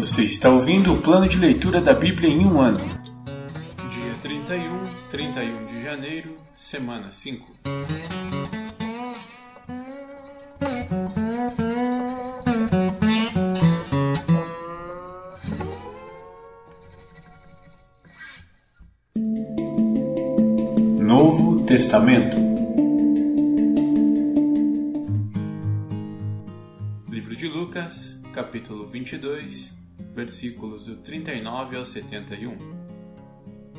Você está ouvindo o plano de leitura da Bíblia em um ano. Dia 31 de janeiro, semana 5. Novo Testamento. Livro de Lucas, capítulo 22, versículos do 39 ao 71.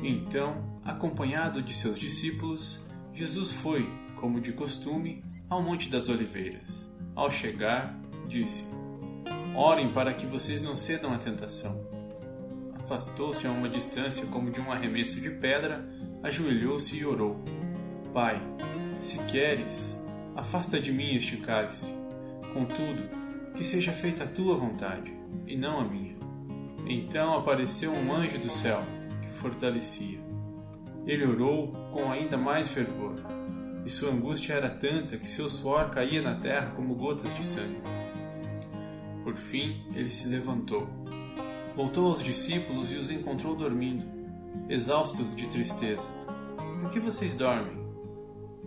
Então, acompanhado de seus discípulos, Jesus foi, como de costume, ao Monte das Oliveiras. Ao chegar, disse: Orem para que vocês não cedam à tentação. Afastou-se a uma distância como de um arremesso de pedra, ajoelhou-se e orou: Pai, se queres, afasta de mim este cálice. Contudo, que seja feita a tua vontade, e não a minha. Então apareceu um anjo do céu, que o fortalecia. Ele orou com ainda mais fervor, e sua angústia era tanta que seu suor caía na terra como gotas de sangue. Por fim, ele se levantou. Voltou aos discípulos e os encontrou dormindo, exaustos de tristeza. Por que vocês dormem?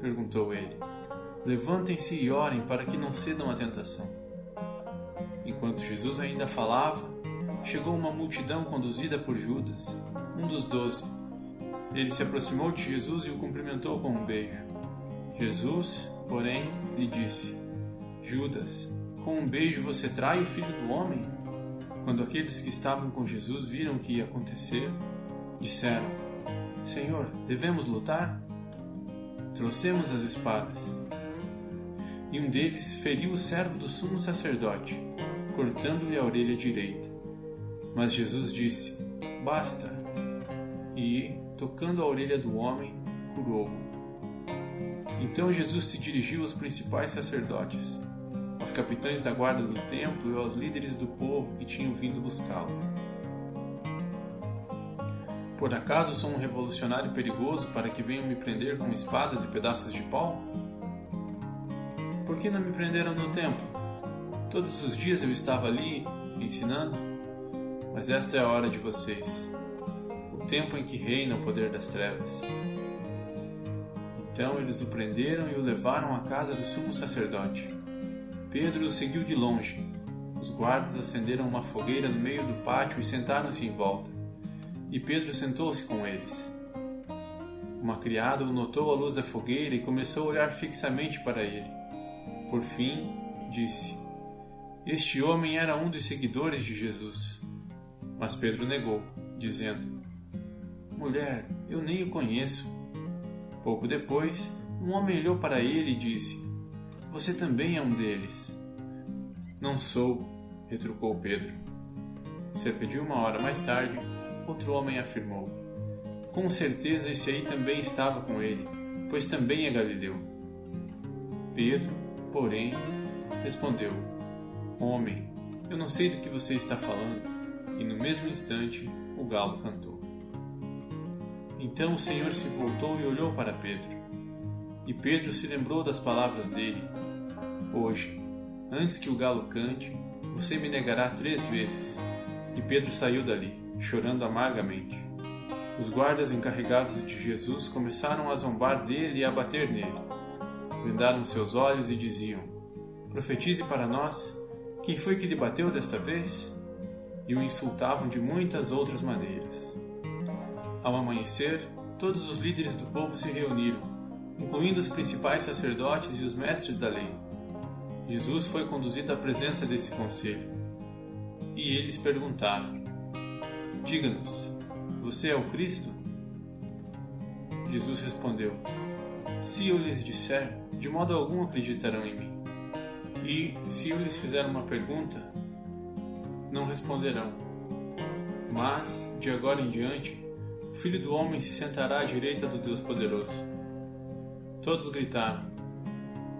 Perguntou ele. Levantem-se e orem para que não cedam à tentação. Enquanto Jesus ainda falava, chegou uma multidão conduzida por Judas, um dos 12. Ele se aproximou de Jesus e o cumprimentou com um beijo. Jesus, porém, lhe disse: Judas, com um beijo você trai o Filho do Homem? Quando aqueles que estavam com Jesus viram o que ia acontecer, disseram: Senhor, devemos lutar? Trouxemos as espadas. E um deles feriu o servo do sumo sacerdote, cortando-lhe a orelha direita. Mas Jesus disse: Basta! E, tocando a orelha do homem, curou-o. Então Jesus se dirigiu aos principais sacerdotes, aos capitães da guarda do templo e aos líderes do povo que tinham vindo buscá-lo. Por acaso sou um revolucionário perigoso para que venham me prender com espadas e pedaços de pau? Por que não me prenderam no templo? Todos os dias eu estava ali, ensinando. Mas esta é a hora de vocês, o tempo em que reina o poder das trevas. Então eles o prenderam e o levaram à casa do sumo sacerdote. Pedro o seguiu de longe. Os guardas acenderam uma fogueira no meio do pátio e sentaram-se em volta. E Pedro sentou-se com eles. Uma criada o notou à luz da fogueira e começou a olhar fixamente para ele. Por fim, disse: Este homem era um dos seguidores de Jesus. Mas Pedro negou, dizendo: Mulher, eu nem o conheço. Pouco depois, um homem olhou para ele e disse: Você também é um deles. Não sou, retrucou Pedro. Cerca de 1 hora mais tarde, outro homem afirmou: Com certeza esse aí também estava com ele, pois também é galileu. Pedro, porém, respondeu: Homem, eu não sei do que você está falando. E no mesmo instante, o galo cantou. Então o Senhor se voltou e olhou para Pedro. E Pedro se lembrou das palavras dele: Hoje, antes que o galo cante, você me negará 3 vezes. E Pedro saiu dali, chorando amargamente. Os guardas encarregados de Jesus começaram a zombar dele e a bater nele. Vendaram seus olhos e diziam: Profetize para nós, quem foi que lhe bateu desta vez? E o insultavam de muitas outras maneiras. Ao amanhecer, todos os líderes do povo se reuniram, incluindo os principais sacerdotes e os mestres da lei. Jesus foi conduzido à presença desse conselho. E eles perguntaram: Diga-nos, você é o Cristo? Jesus respondeu: Se eu lhes disser, de modo algum acreditarão em mim. E, se eu lhes fizer uma pergunta, não responderão. Mas, de agora em diante, o Filho do Homem se sentará à direita do Deus Poderoso. Todos gritaram: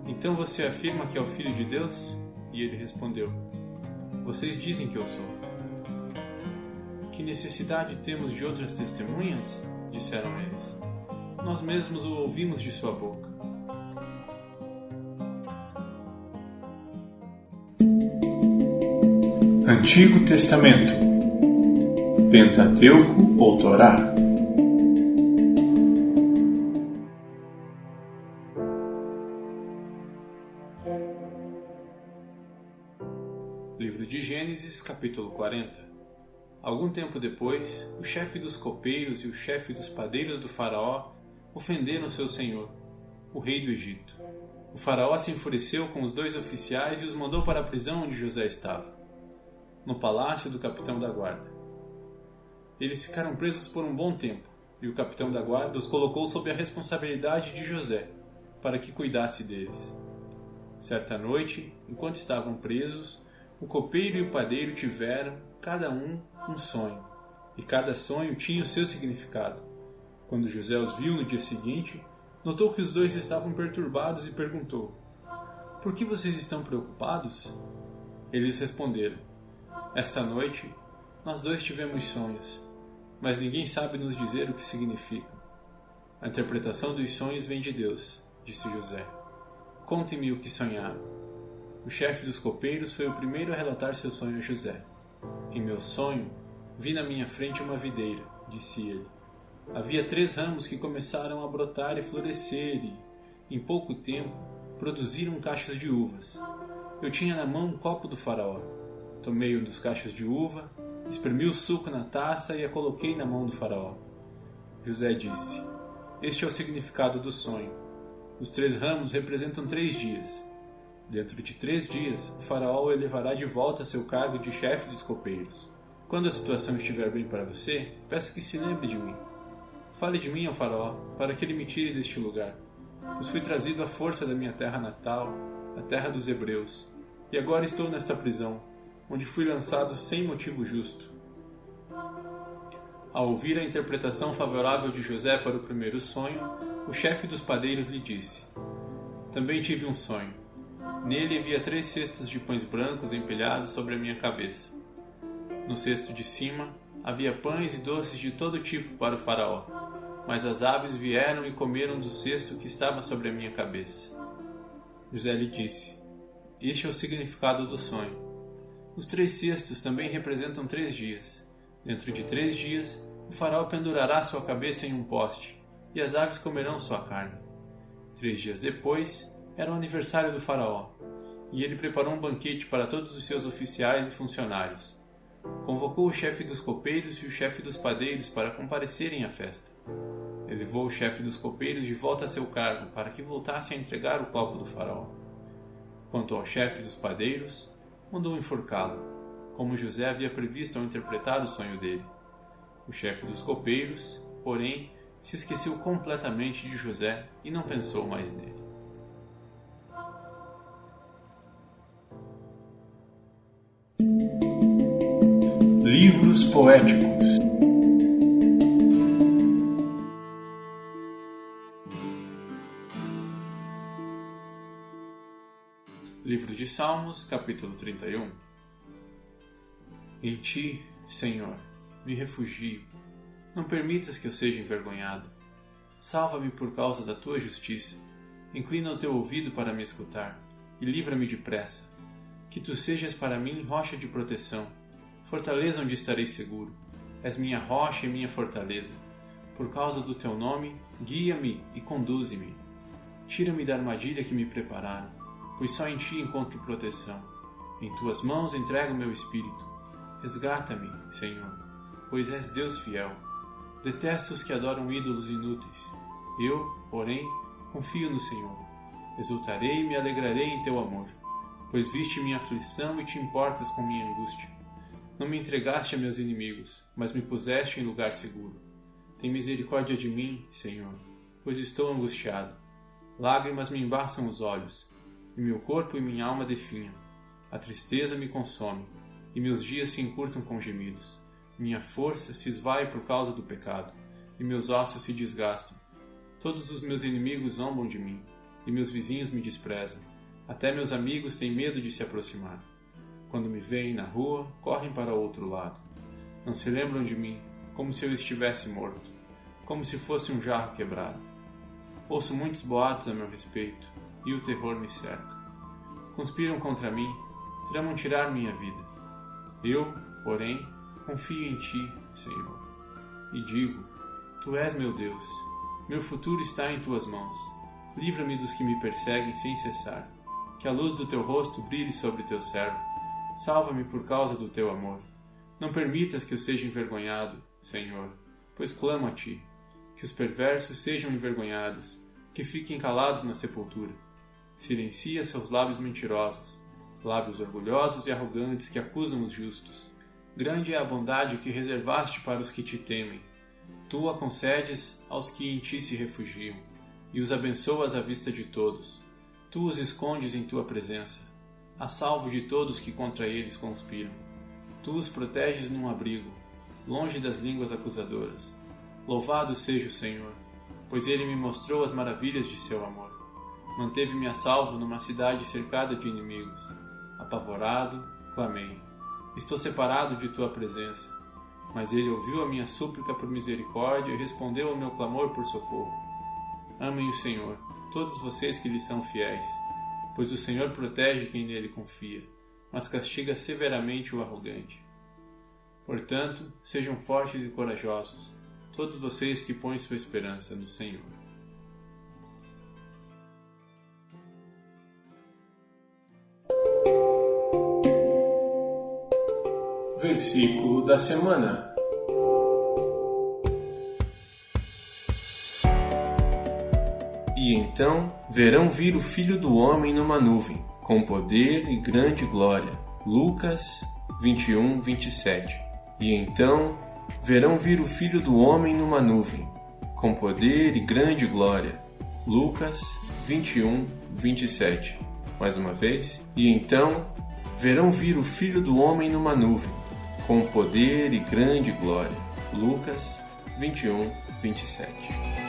Então você afirma que é o Filho de Deus? E ele respondeu: Vocês dizem que eu sou. Que necessidade temos de outras testemunhas? Disseram eles. Nós mesmos o ouvimos de sua boca. Antigo Testamento. Pentateuco ou Torá. Livro de Gênesis, capítulo 40. Algum tempo depois, o chefe dos copeiros e o chefe dos padeiros do faraó ofenderam seu senhor, o rei do Egito. O faraó se enfureceu com os dois oficiais e os mandou para a prisão onde José estava, no palácio do capitão da guarda. Eles ficaram presos por um bom tempo, e o capitão da guarda os colocou sob a responsabilidade de José, para que cuidasse deles. Certa noite, enquanto estavam presos, o copeiro e o padeiro tiveram, cada um sonho, e cada sonho tinha o seu significado. Quando José os viu no dia seguinte, notou que os dois estavam perturbados e perguntou: "Por que vocês estão preocupados?" Eles responderam: "Esta noite, nós dois tivemos sonhos, mas ninguém sabe nos dizer o que significam." "A interpretação dos sonhos vem de Deus," disse José. "Conte-me o que sonharam." O chefe dos copeiros foi o primeiro a relatar seu sonho a José. "Em meu sonho, vi na minha frente uma videira," disse ele. "Havia 3 ramos que começaram a brotar e florescer e, em pouco tempo, produziram cachos de uvas. Eu tinha na mão um copo do faraó. Tomei um dos cachos de uva, espremi o suco na taça e a coloquei na mão do faraó." José disse: "Este é o significado do sonho. Os 3 ramos representam 3 dias. Dentro de 3 dias, o faraó o elevará de volta a seu cargo de chefe dos copeiros. Quando a situação estiver bem para você, peço que se lembre de mim. Fale de mim ao faraó, para que ele me tire deste lugar, pois fui trazido à força da minha terra natal, a terra dos hebreus, e agora estou nesta prisão, onde fui lançado sem motivo justo." Ao ouvir a interpretação favorável de José para o primeiro sonho, o chefe dos padeiros lhe disse: "Também tive um sonho. Nele havia 3 cestos de pães brancos empilhados sobre a minha cabeça. No cesto de cima havia pães e doces de todo tipo para o faraó, mas as aves vieram e comeram do cesto que estava sobre a minha cabeça." José lhe disse: "Este é o significado do sonho. Os 3 cestos também representam 3 dias. Dentro de 3 dias, o faraó pendurará sua cabeça em um poste, e as aves comerão sua carne." 3 dias depois, era o aniversário do faraó, e ele preparou um banquete para todos os seus oficiais e funcionários. Convocou o chefe dos copeiros e o chefe dos padeiros para comparecerem à festa. Levou o chefe dos copeiros de volta a seu cargo para que voltasse a entregar o copo do faraó. Quanto ao chefe dos padeiros, mandou enforcá-lo, como José havia previsto ao interpretar o sonho dele. O chefe dos copeiros, porém, se esqueceu completamente de José e não pensou mais nele. Livros poéticos. Livro de Salmos, capítulo 31. Em ti, Senhor, me refugio. Não permitas que eu seja envergonhado. Salva-me por causa da tua justiça. Inclina o teu ouvido para me escutar e livra-me depressa. Que tu sejas para mim rocha de proteção, fortaleza onde estarei seguro. És minha rocha e minha fortaleza. Por causa do teu nome, guia-me e conduze-me. Tira-me da armadilha que me prepararam, pois só em ti encontro proteção. Em tuas mãos entrego meu espírito. Resgata-me, Senhor, pois és Deus fiel. Detesto os que adoram ídolos inúteis. Eu, porém, confio no Senhor. Exultarei e me alegrarei em teu amor, pois viste minha aflição e te importas com minha angústia. Não me entregaste a meus inimigos, mas me puseste em lugar seguro. Tem misericórdia de mim, Senhor, pois estou angustiado. Lágrimas me embaçam os olhos, e meu corpo e minha alma definham. A tristeza me consome, e meus dias se encurtam com gemidos. Minha força se esvai por causa do pecado, e meus ossos se desgastam. Todos os meus inimigos zombam de mim, e meus vizinhos me desprezam. Até meus amigos têm medo de se aproximar. Quando me veem na rua, correm para o outro lado. Não se lembram de mim, como se eu estivesse morto, como se fosse um jarro quebrado. Ouço muitos boatos a meu respeito, e o terror me cerca. Conspiram contra mim, tramam tirar minha vida. Eu, porém, confio em ti, Senhor, e digo: Tu és meu Deus, meu futuro está em Tuas mãos. Livra-me dos que me perseguem sem cessar. Que a luz do Teu rosto brilhe sobre Teu servo. Salva-me por causa do Teu amor. Não permitas que eu seja envergonhado, Senhor, pois clamo a Ti. Que os perversos sejam envergonhados, que fiquem calados na sepultura. Silencia seus lábios mentirosos, lábios orgulhosos e arrogantes que acusam os justos. Grande é a bondade que reservaste para os que Te temem. Tu a concedes aos que em Ti se refugiam, e os abençoas à vista de todos. Tu os escondes em Tua presença, a salvo de todos que contra eles conspiram. Tu os proteges num abrigo, longe das línguas acusadoras. Louvado seja o Senhor, pois Ele me mostrou as maravilhas de seu amor. Manteve-me a salvo numa cidade cercada de inimigos. Apavorado, clamei. Estou separado de Tua presença. Mas Ele ouviu a minha súplica por misericórdia e respondeu ao meu clamor por socorro. Amem o Senhor, todos vocês que lhe são fiéis, pois o Senhor protege quem nele confia, mas castiga severamente o arrogante. Portanto, sejam fortes e corajosos, todos vocês que põem sua esperança no Senhor. Versículo da semana. E então verão vir o Filho do Homem numa nuvem, com poder e grande glória. Lucas 21, 27. E então verão vir o Filho do Homem numa nuvem, com poder e grande glória. Lucas 21, 27. Mais uma vez. E então verão vir o Filho do Homem numa nuvem, com poder e grande glória. Lucas 21, 27.